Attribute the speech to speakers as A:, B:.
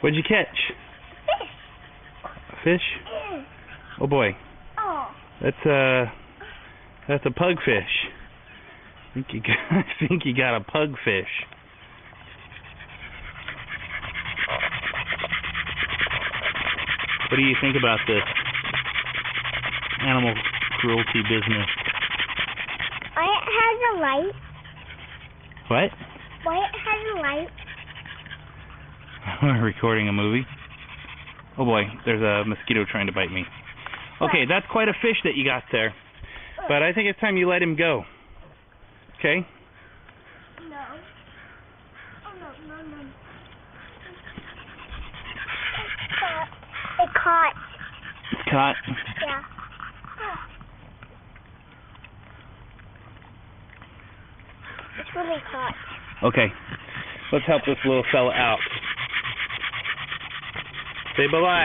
A: What'd you catch?
B: Fish.
A: A fish?
B: Yeah.
A: Oh boy.
B: Oh.
A: That's a pugfish. I think you got a pugfish. What do you think about this animal cruelty business?
B: Why it has a light?
A: What?
B: Why it has a light?
A: We're recording a movie. Oh boy, there's a mosquito trying to bite me. Okay, that's quite a fish that you got there. But I think it's time you let him go. Okay?
B: No. Oh, no. It caught.
A: It's caught.
B: Yeah. It's really caught.
A: Okay. Let's help this little fella out. Say bye-bye.